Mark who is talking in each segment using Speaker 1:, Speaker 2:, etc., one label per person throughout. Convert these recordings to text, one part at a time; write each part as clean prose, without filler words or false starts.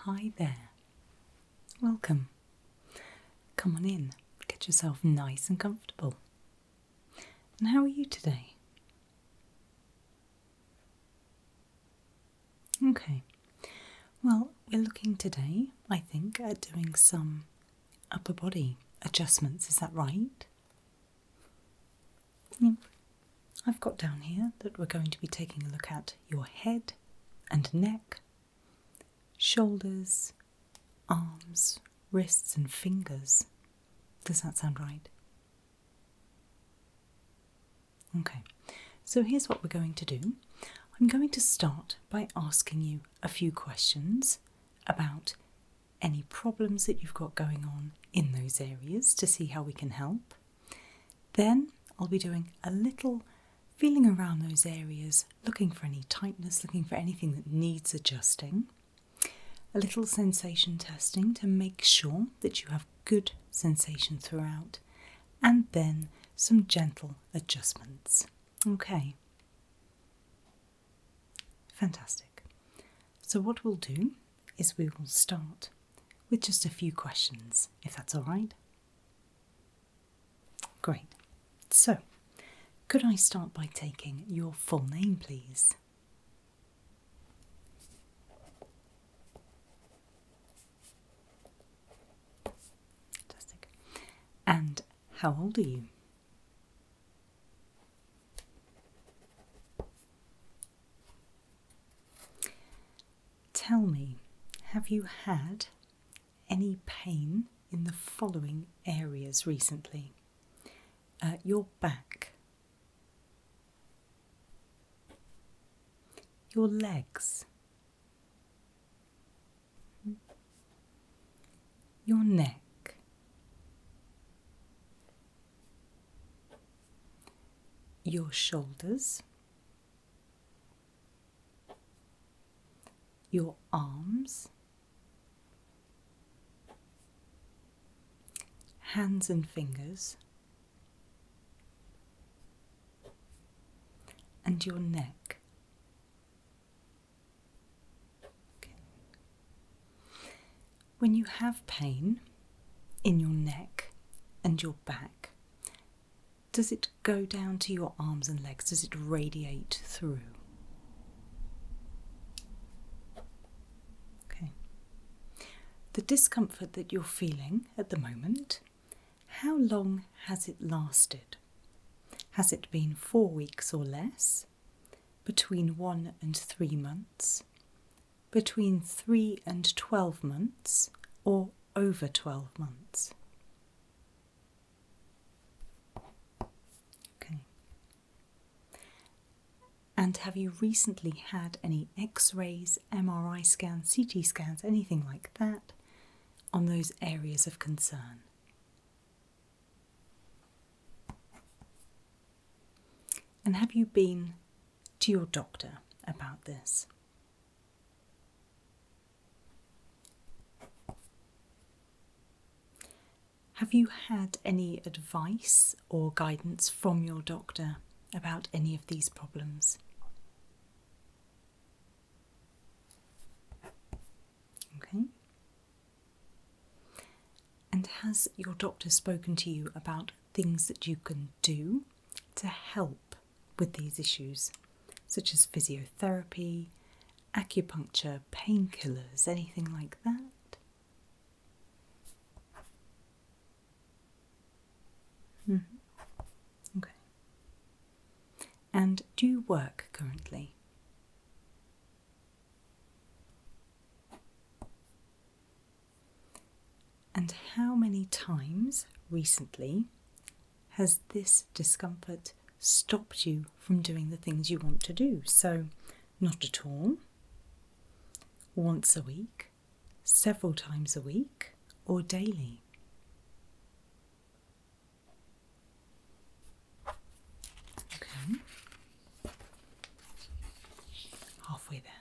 Speaker 1: Hi there. Welcome. Come on in. Get yourself nice and comfortable. And how are you today? Okay. Well, we're looking today, I think, at doing some upper body adjustments. Is that right? Yep. I've got down here that we're going to be taking a look at your head and neck, shoulders, arms, wrists and fingers. Does that sound right? Okay, so here's what we're going to do. I'm going to start by asking you a few questions about any problems that you've got going on in those areas to see how we can help. Then I'll be doing a little feeling around those areas, looking for any tightness, looking for anything that needs adjusting. A little sensation testing to make sure that you have good sensation throughout, and then some gentle adjustments. Okay. Fantastic. So what we'll do is we will start with just a few questions, if that's all right. Great. So, could I start by taking your full name, please? Fantastic. And how old are you? Tell me, have you had any pain in the following areas recently? Your back, your legs, your neck, your shoulders, your arms, hands and fingers, and your neck. Okay. When you have pain in your neck and your back, does it go down to your arms and legs? Does it radiate through? Okay. The discomfort that you're feeling at the moment, how long has it lasted? Has it been 4 weeks or less? Between 1 and 3 months? Between 3 and 12 months? Or over 12 months? Okay. And have you recently had any X-rays, MRI scans, CT scans, anything like that on those areas of concern? And have you been to your doctor about this? Have you had any advice or guidance from your doctor about any of these problems? Okay. And has your doctor spoken to you about things that you can do to help with these issues, such as physiotherapy, acupuncture, painkillers, anything like that? Okay. And do you work currently? And how many times recently has this discomfort stopped you from doing the things you want to do? So, not at all, once a week, several times a week, or daily? Okay. Halfway there.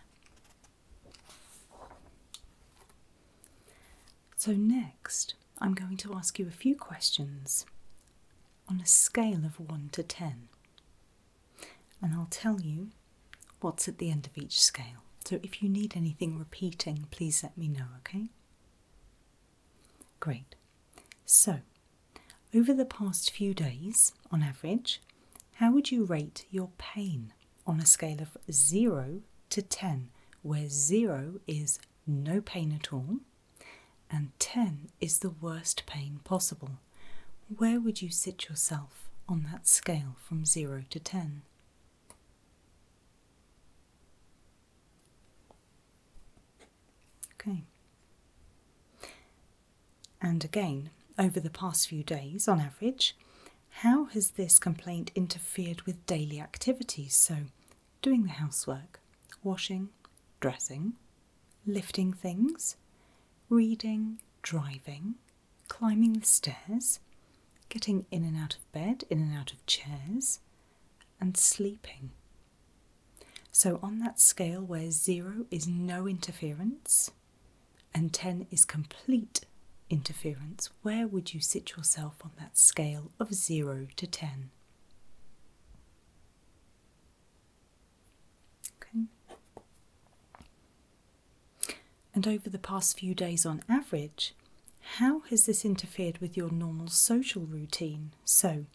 Speaker 1: So next, I'm going to ask you a few questions on a scale of 1 to 10. And I'll tell you what's at the end of each scale. So if you need anything repeating, please let me know, okay? Great. So, over the past few days, on average, how would you rate your pain on a scale of 0 to 10, where 0 is no pain at all and 10 is the worst pain possible? Where would you sit yourself on that scale from 0 to 10? Okay. And again, over the past few days, on average, how has this complaint interfered with daily activities? So, doing the housework, washing, dressing, lifting things, reading, driving, climbing the stairs, getting in and out of bed, in and out of chairs, and sleeping. So on that scale where 0 is no interference and 10 is complete interference, where would you sit yourself on that scale of 0 to 10? Okay. And over the past few days on average, how has this interfered with your normal social routine? So,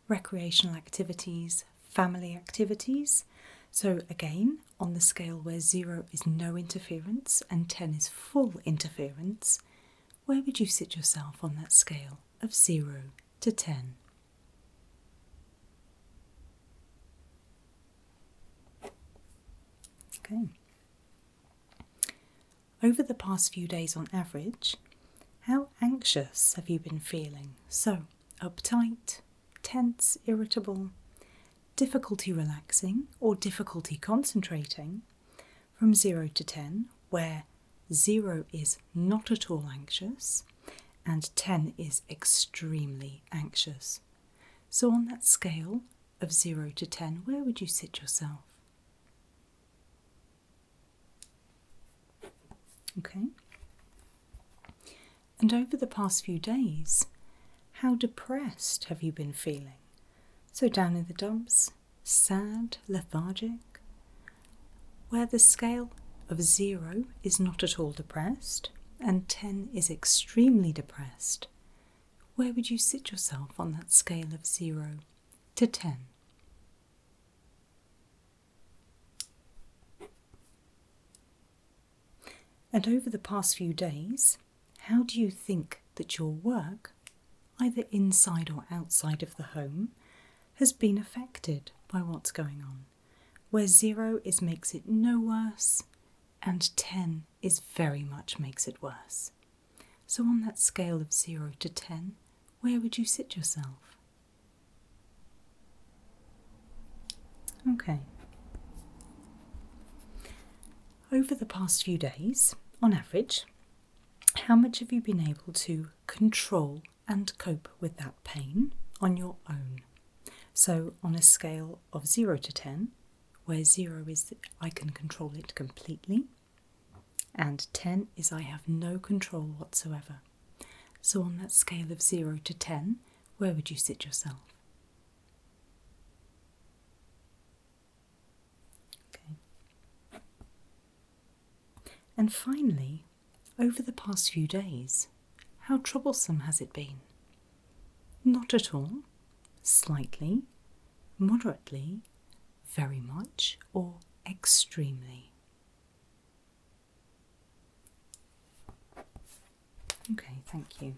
Speaker 1: recreational activities, family activities. So again, on the scale where 0 is no interference and 10 is full interference, where would you sit yourself on that scale of 0 to 10? Okay. Over the past few days on average, how anxious have you been feeling? So, uptight, tense, irritable, difficulty relaxing or difficulty concentrating, from 0 to 10, where 0 is not at all anxious and 10 is extremely anxious. So on that scale of 0 to 10, where would you sit yourself? Okay. And over the past few days, how depressed have you been feeling? So down in the dumps, sad, lethargic, where the scale of 0 is not at all depressed and 10 is extremely depressed, where would you sit yourself on that scale of 0 to 10? And over the past few days, how do you think that your work, either inside or outside of the home, has been affected by what's going on? Where 0 is makes it no worse and 10 is very much makes it worse. So on that scale of 0 to 10, where would you sit yourself? Okay. Over the past few days, on average, how much have you been able to control and cope with that pain on your own? So on a scale of 0 to 10, where 0 is that I can control it completely, and 10 is I have no control whatsoever. So on that scale of 0 to 10, where would you sit yourself? Okay. And finally, over the past few days, how troublesome has it been? Not at all, slightly, moderately, very much, or extremely? Okay, thank you.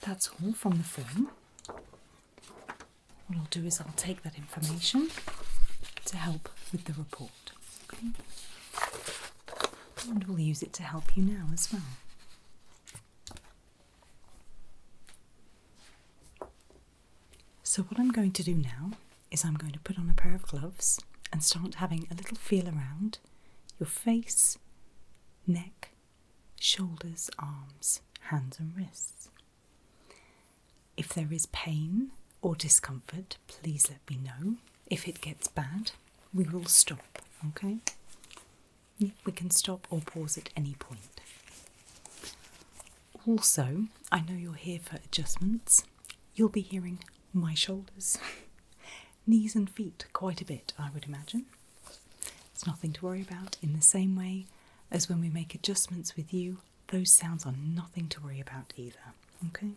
Speaker 1: That's all from the form. What I'll do is I'll take that information to help with the report. Okay? And we'll use it to help you now as well. So what I'm going to do now is I'm going to put on a pair of gloves and start having a little feel around your face, neck, shoulders, arms, hands and wrists. If there is pain or discomfort, please let me know. If it gets bad, we will stop, okay? We can stop or pause at any point. Also, I know you're here for adjustments. You'll be hearing my shoulders, knees and feet quite a bit, I would imagine. That's nothing to worry about. In the same way as when we make adjustments with you, those sounds are nothing to worry about either. Okay?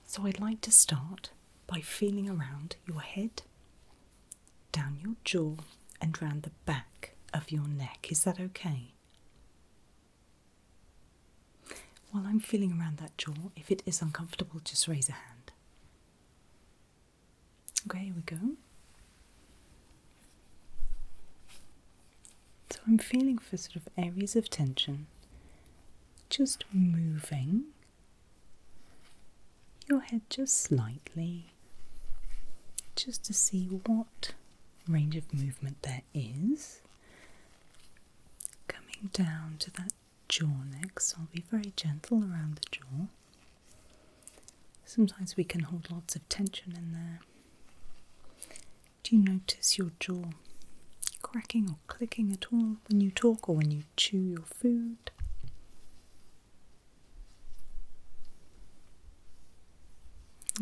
Speaker 1: So I'd like to start by feeling around your head, down your jaw, and round the back of your neck. Is that okay? While I'm feeling around that jaw, if it is uncomfortable, just raise a hand. Okay, here we go. So I'm feeling for sort of areas of tension, just moving your head just slightly, just to see what range of movement there is. Coming down to that jaw next, so I'll be very gentle around the jaw. Sometimes we can hold lots of tension in there. Do you notice your jaw cracking or clicking at all when you talk or when you chew your food?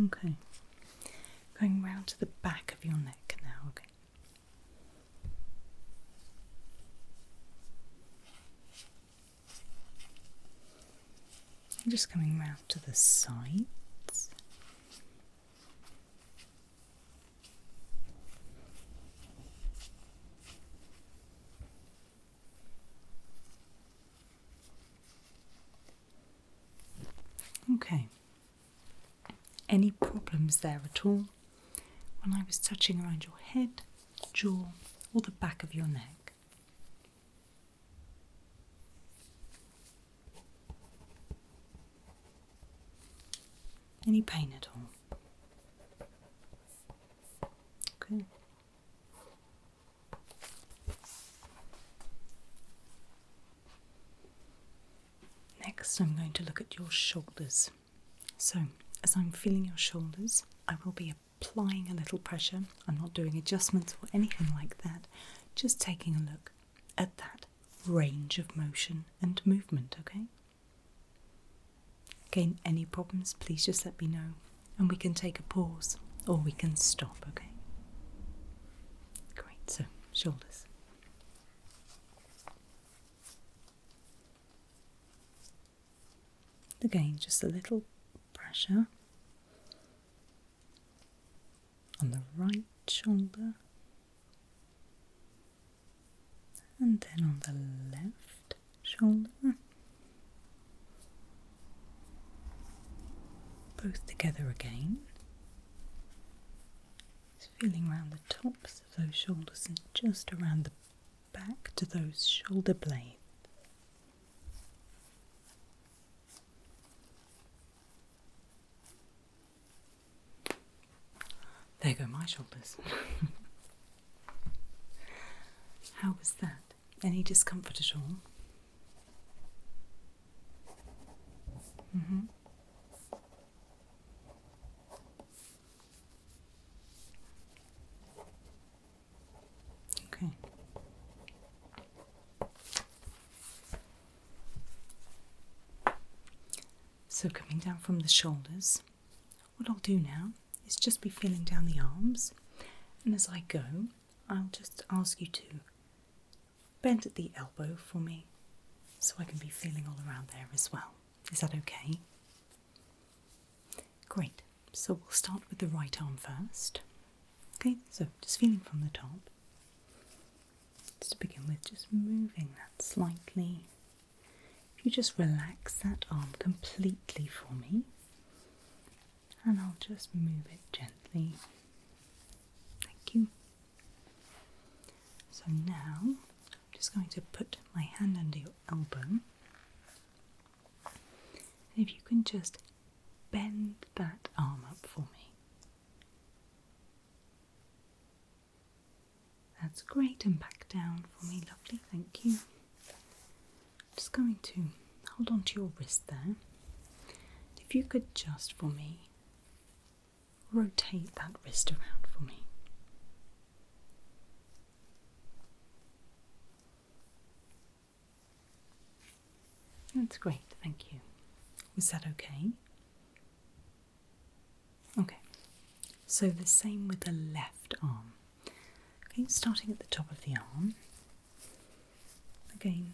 Speaker 1: Okay. Going round to the back of your neck now, okay. I'm just coming round to the sides. Okay. Any problems there at all when I was touching around your head, jaw, or the back of your neck? Any pain at all? Okay. Next, I'm going to look at your shoulders. So, as I'm feeling your shoulders, I will be applying a little pressure. I'm not doing adjustments or anything like that, just taking a look at that range of motion and movement, okay? Again, any problems, please just let me know and we can take a pause or we can stop, okay? Great, so shoulders. Again, just a little pressure on the right shoulder and then on the left shoulder. Both together again. Just feeling around the tops of those shoulders and just around the back to those shoulder blades. There go my shoulders. How was that? Any discomfort at all? Okay. So coming down from the shoulders, what I'll do now is just be feeling down the arms, and as I go, I'll just ask you to bend at the elbow for me so I can be feeling all around there as well. Is that okay? Great. So we'll start with the right arm first. Okay, so just feeling from the top. Just to begin with, just moving that slightly. If you just relax that arm completely for me, and I'll just move it gently. Thank you. So now, I'm just going to put my hand under your elbow. And if you can just bend that arm up for me. That's great, and back down for me, lovely, thank you. Just going to hold on to your wrist there. If you could just for me rotate that wrist around for me. That's great, thank you. Was that okay? Okay. So the same with the left arm. Okay, starting at the top of the arm. Again,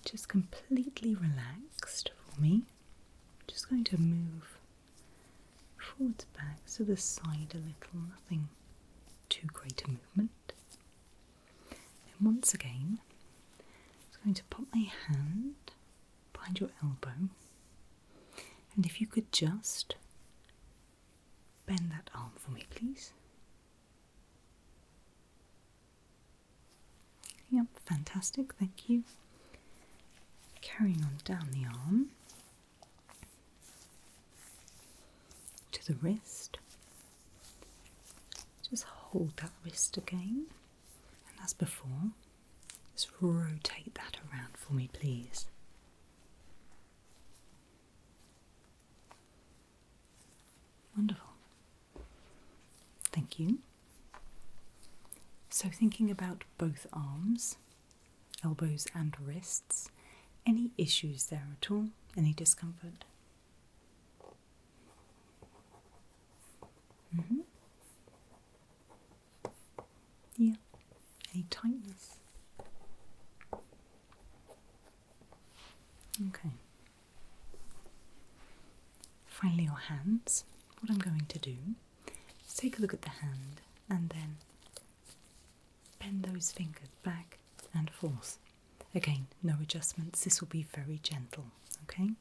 Speaker 1: just completely relaxed for me. Just going to move forwards, back, to the side a little, nothing too great a movement. And once again, I'm going to put my hand behind your elbow, and if you could just bend that arm for me, please. Yep, fantastic, thank you. Carrying on down the arm to the wrist. Just hold that wrist again, and as before, just rotate that around for me, please. Wonderful. Thank you. So thinking about both arms, elbows and wrists, any issues there at all? Any discomfort? Yeah. Any tightness? Okay. Finally, your hands. What I'm going to do is take a look at the hand and then bend those fingers back and forth. Again, no adjustments. This will be very gentle, okay?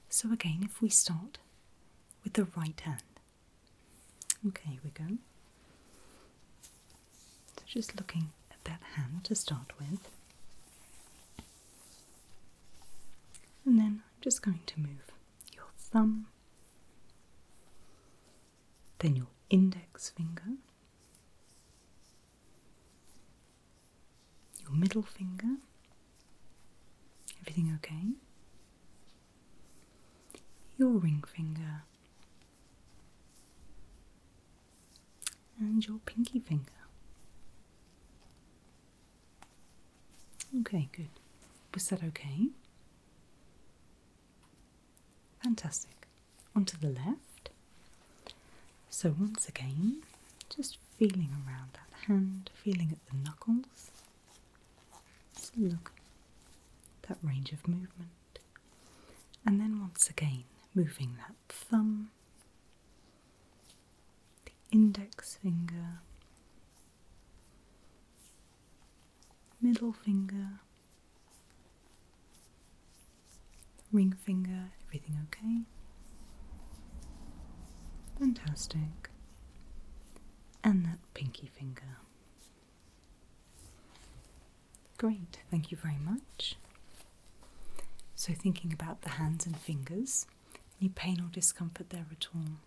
Speaker 1: So again, if we start with the right hand. Okay, here we go. So just looking at that hand to start with. And then I'm just going to move your thumb, then your index finger, your middle finger. Everything okay? Your ring finger and your pinky finger. Okay, good. Was that okay? Fantastic. Onto the left. So once again, just feeling around that hand, feeling at the knuckles. So look, that range of movement. And then once again, moving that thumb, the index finger, middle finger, ring finger. Everything okay? Fantastic. And that pinky finger. Great, thank you very much. So thinking about the hands and fingers, any pain or discomfort there at all?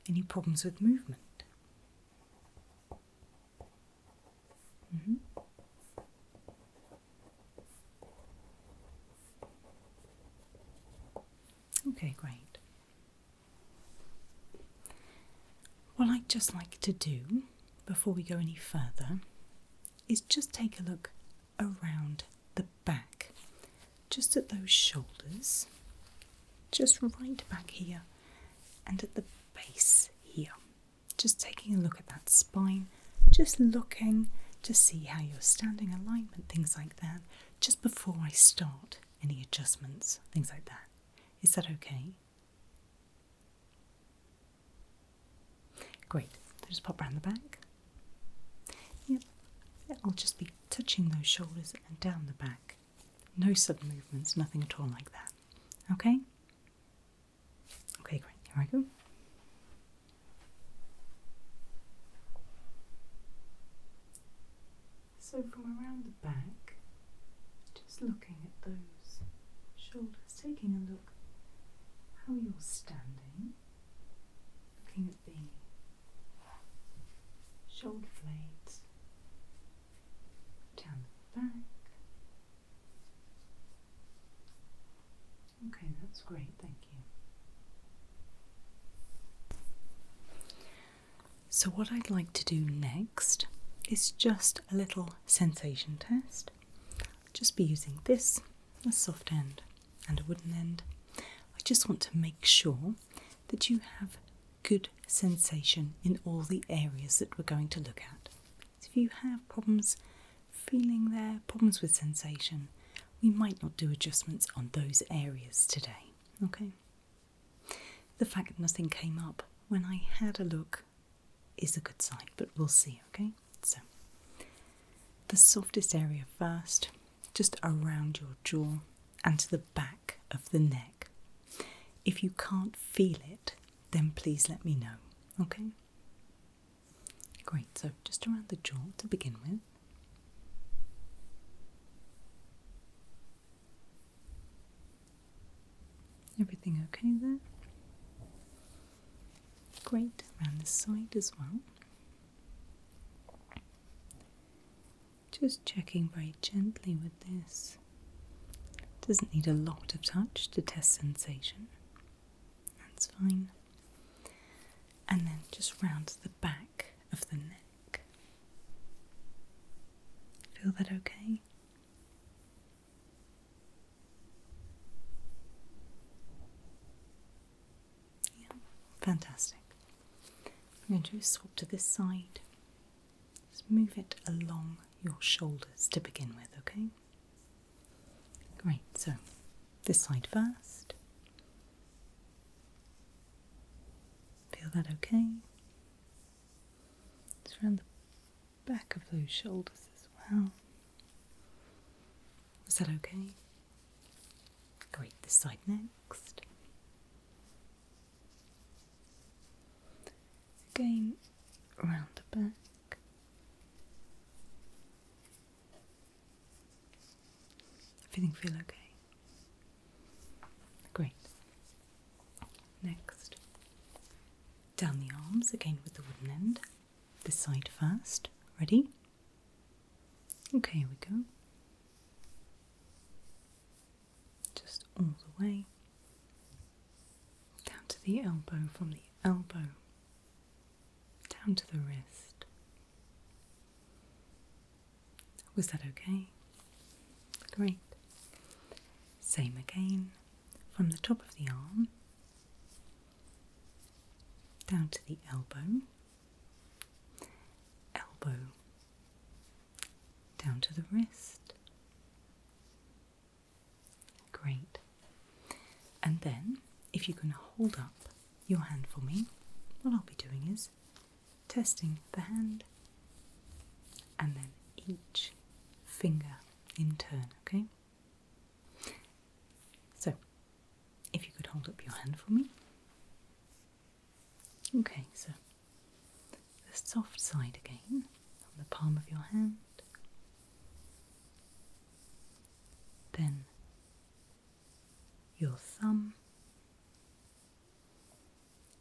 Speaker 1: Any problems with movement? Okay, great. What I'd just like to do, before we go any further, is just take a look around the back, just at those shoulders, just right back here, and at the base here. Just taking a look at that spine, just looking to see how you're standing, alignment, things like that, just before I start any adjustments, things like that. Is that okay? Great. Just pop round the back. Yep. I'll just be touching those shoulders and down the back. No sudden movements, nothing at all like that. Okay? Okay, great. Here I go. So from around the back, just looking at those shoulders, taking a look how you're standing, looking at the shoulder blades, down the back. Okay, that's great, thank you. So what I'd like to do next is just a little sensation test. I'll just be using this, a soft end and a wooden end. I just want to make sure that you have good sensation in all the areas that we're going to look at. So if you have problems feeling there, problems with sensation, we might not do adjustments on those areas today, okay? The fact that nothing came up when I had a look is a good sign, but we'll see, okay? So, the softest area first, just around your jaw and to the back of the neck. If you can't feel it, then please let me know, okay? Great, so just around the jaw to begin with. Everything okay there? Great, around the side as well. Just checking very gently with this. Doesn't need a lot of touch to test sensation. That's fine. And then just round the back of the neck. Feel that okay? Yeah, fantastic. I'm going to swap to this side. Just move it along your shoulders to begin with, okay? Great, so this side first. Feel that okay? Just around the back of those shoulders as well. Was that okay? Great, this side next. Again, around the back. Everything feel okay? Great. Next, down the arms, again with the wooden end. This side first. Ready? Okay, here we go. Just all the way down to the elbow, from the elbow down to the wrist. Was that okay? Great. Same again, from the top of the arm down to the elbow, elbow down to the wrist. Great. And then, if you can hold up your hand for me, what I'll be doing is testing the hand and then each finger in turn, okay? So, if you could hold up your hand for me. Okay, so the soft side again, on the palm of your hand. Then your thumb,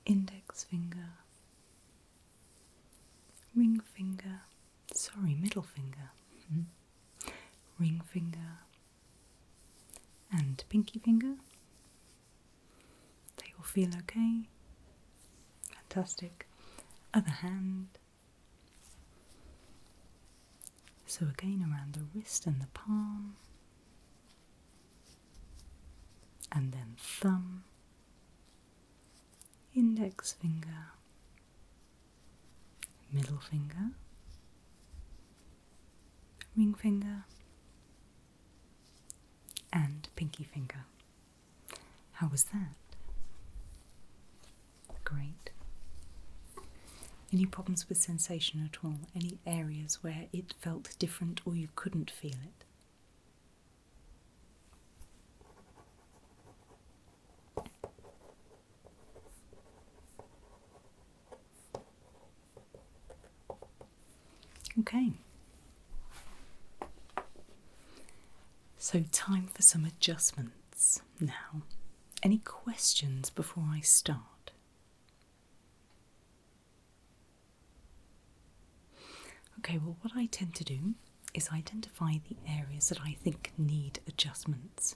Speaker 1: index finger, middle finger, ring finger, and pinky finger. They all feel okay. Fantastic. Other hand. So again around the wrist and the palm. And then thumb, index finger, middle finger, ring finger, and pinky finger. How was that? Great. Any problems with sensation at all? Any areas where it felt different or you couldn't feel it? Okay. So time for some adjustments now. Any questions before I start? Okay, well what I tend to do is identify the areas that I think need adjustments.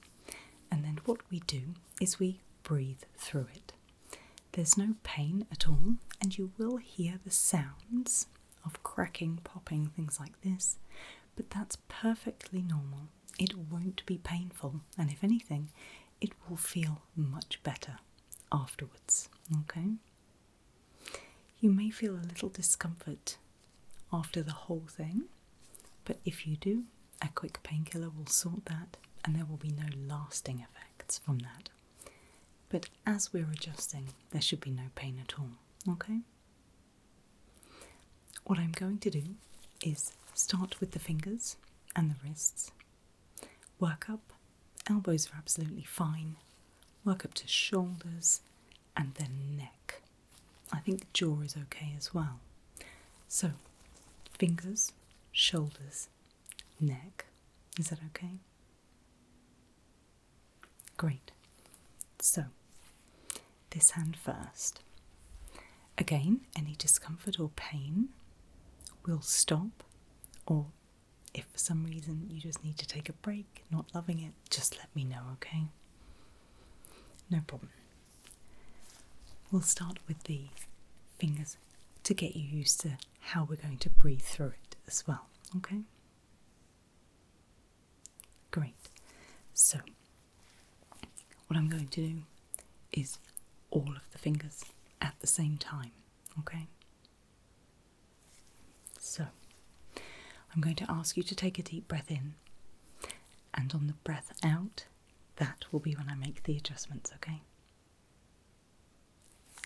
Speaker 1: And then what we do is we breathe through it. There's no pain at all, and you will hear the sounds of cracking, popping, things like this, but that's perfectly normal. It won't be painful, and if anything, it will feel much better afterwards, okay? You may feel a little discomfort after the whole thing, but if you do, a quick painkiller will sort that and there will be no lasting effects from that. But as we're adjusting, there should be no pain at all, okay? What I'm going to do is start with the fingers and the wrists, work up, elbows are absolutely fine, work up to shoulders and then neck. I think jaw is okay as well. So, fingers, shoulders, neck. Is that okay? Great. So, this hand first. Again, any discomfort or pain will stop, or if for some reason you just need to take a break, not loving it, just let me know, okay? No problem. We'll start with the fingers to get you used to how we're going to breathe through it as well, okay? Great. So, what I'm going to do is all of the fingers at the same time, okay? So, I'm going to ask you to take a deep breath in, and on the breath out, that will be when I make the adjustments, okay?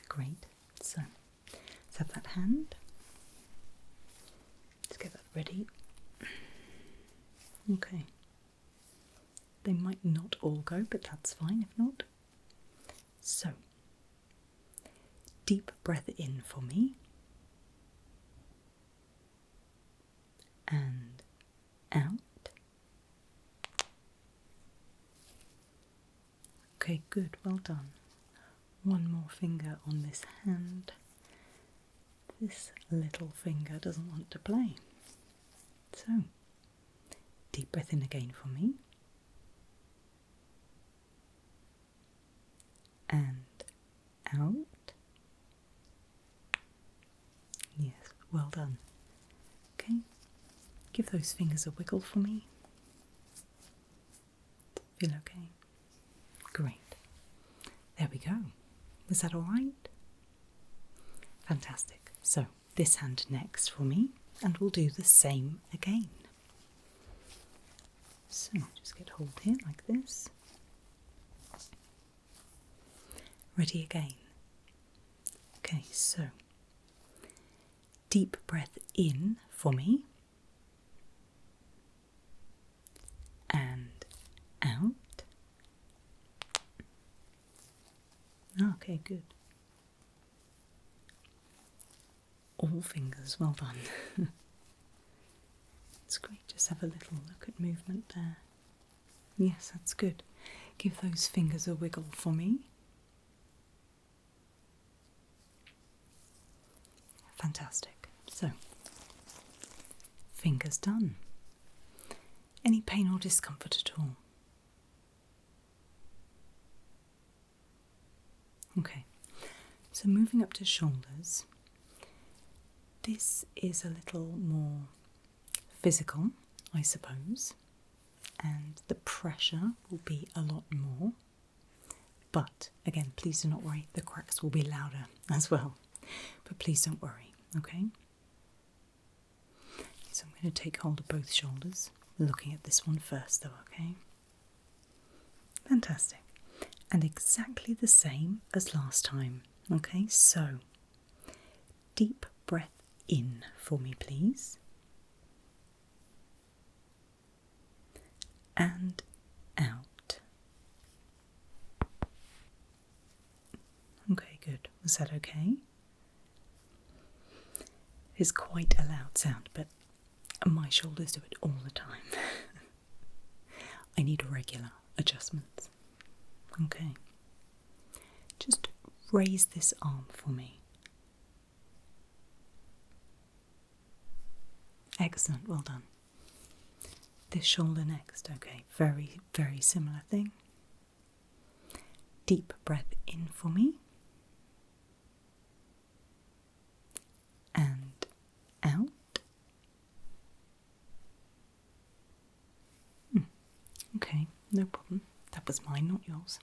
Speaker 1: Great. So, let's have that hand. Let's get that ready. Okay. They might not all go, but that's fine if not. So, deep breath in for me. And out. Okay, good, well done. One more finger on this hand. This little finger doesn't want to play. So, deep breath in again for me. And out. Yes, well done. Okay, give those fingers a wiggle for me. Feel okay? Great. There we go. Was that all right? Fantastic. So, this hand next for me, and we'll do the same again. So, just get hold here like this. Ready again. Okay, so deep breath in for me and out. Okay, good. All fingers, well done. It's great, just have a little look at movement there. Yes, that's good. Give those fingers a wiggle for me. Fantastic. So, fingers done. Any pain or discomfort at all? Okay, so moving up to shoulders. This is a little more physical, I suppose, and the pressure will be a lot more. But again, please do not worry, the cracks will be louder as well. But please don't worry, okay? So I'm going to take hold of both shoulders, looking at this one first though, okay? Fantastic. And exactly the same as last time, okay? So, deep breath in for me, please. And out. Okay, good. Was that okay? It's quite a loud sound, but my shoulders do it all the time. I need regular adjustments. Okay. Just raise this arm for me. Excellent, well done. This shoulder next, okay. Very, very similar thing. Deep breath in for me. And out. Okay, no problem. That was mine, not yours.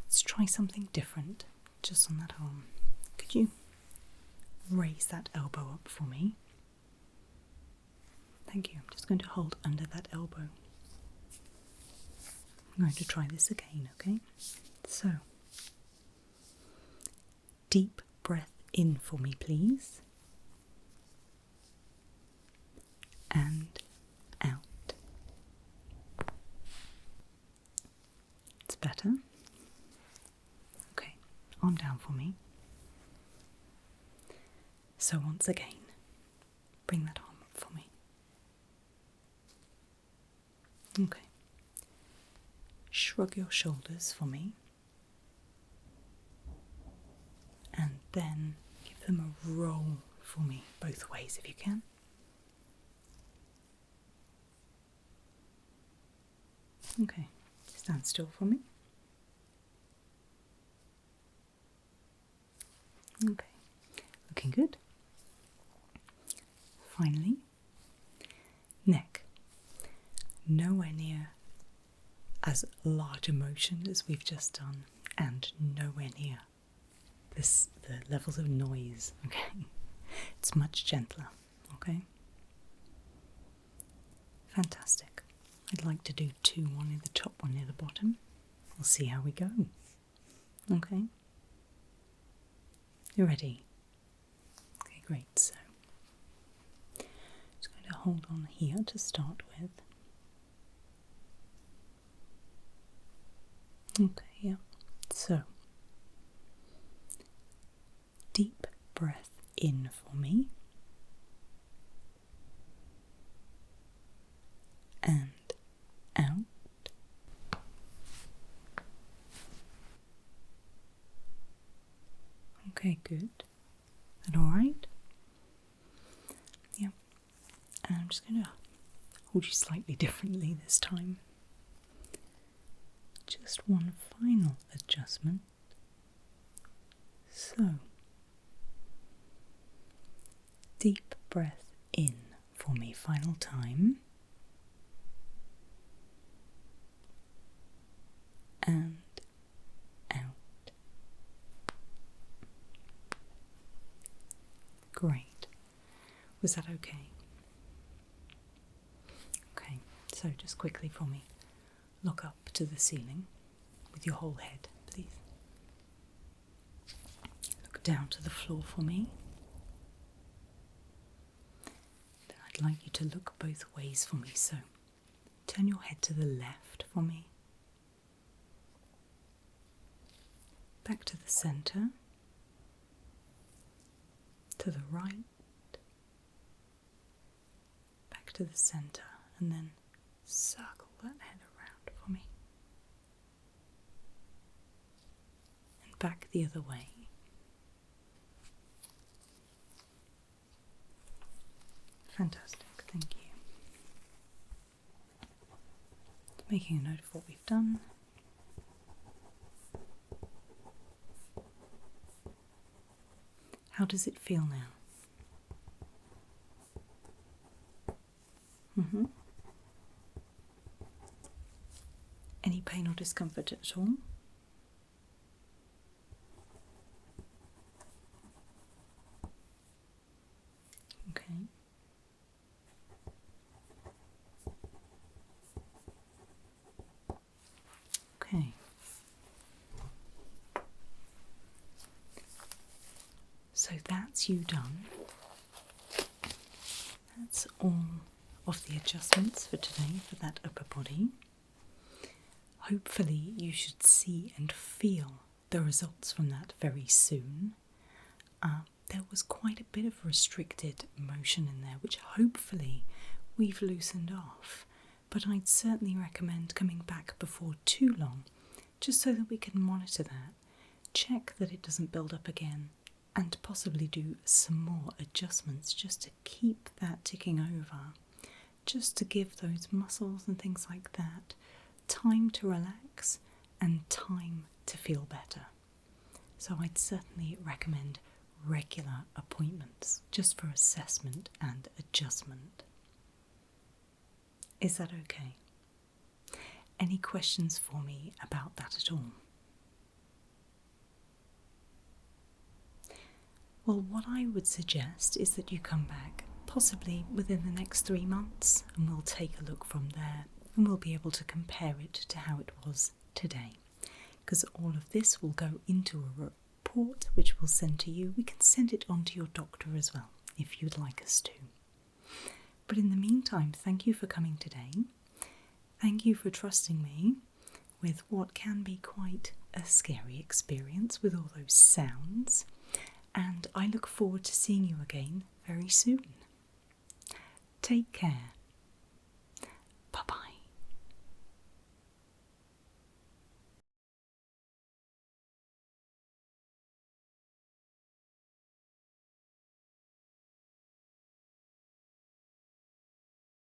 Speaker 1: Let's try something different. just on that arm. Could you raise that elbow up for me? Thank you. I'm just going to hold under that elbow. I'm going to try this again, okay? So, deep breath in for me, please. And out. It's better. Okay, arm down for me. So once again, bring that arm up for me. Okay. Shrug your shoulders for me. And then give them a roll for me, both ways if you can. Okay, stand still for me. Okay, looking good. Finally, neck. Nowhere near as large a motion as we've just done, and nowhere near the levels of noise, okay? It's much gentler, okay? Fantastic. I'd like to do two, one near the top, one near the bottom. We'll see how we go. Okay? You ready? Okay, great. So, just going to hold on here to start with. Okay, yeah. So, deep breath in for me. And out. Okay, good. Is that alright? Yeah. And I'm just going to hold you slightly differently this time. Just one final adjustment. So, deep breath in for me, final time. And out. Great. Was that okay? Okay, so just quickly for me, look up to the ceiling with your whole head, please. Look down to the floor for me. Then I'd like you to look both ways for me, so turn your head to the left for me. Back to the centre, to the right, back to the centre, and then circle that head around for me. And back the other way. Fantastic, thank you. Making a note of what we've done. How does it feel now? Any pain or discomfort at all? Okay. Okay. So that's you done. That's all of the adjustments for today for that upper body. Hopefully you should see and feel the results from that very soon. There was quite a bit of restricted motion in there, which hopefully we've loosened off. But I'd certainly recommend coming back before too long, just so that we can monitor that, check that it doesn't build up again, and possibly do some more adjustments just to keep that ticking over, just to give those muscles and things like that time to relax and time to feel better. So I'd certainly recommend regular appointments just for assessment and adjustment. Is that okay? Any questions for me about that at all? Well, what I would suggest is that you come back possibly within the next 3 months, and we'll take a look from there and we'll be able to compare it to how it was today. Because all of this will go into a report which we'll send to you. We can send it on to your doctor as well if you'd like us to. But in the meantime, thank you for coming today. Thank you for trusting me with what can be quite a scary experience with all those sounds. And I look forward to seeing you again very soon. Take care.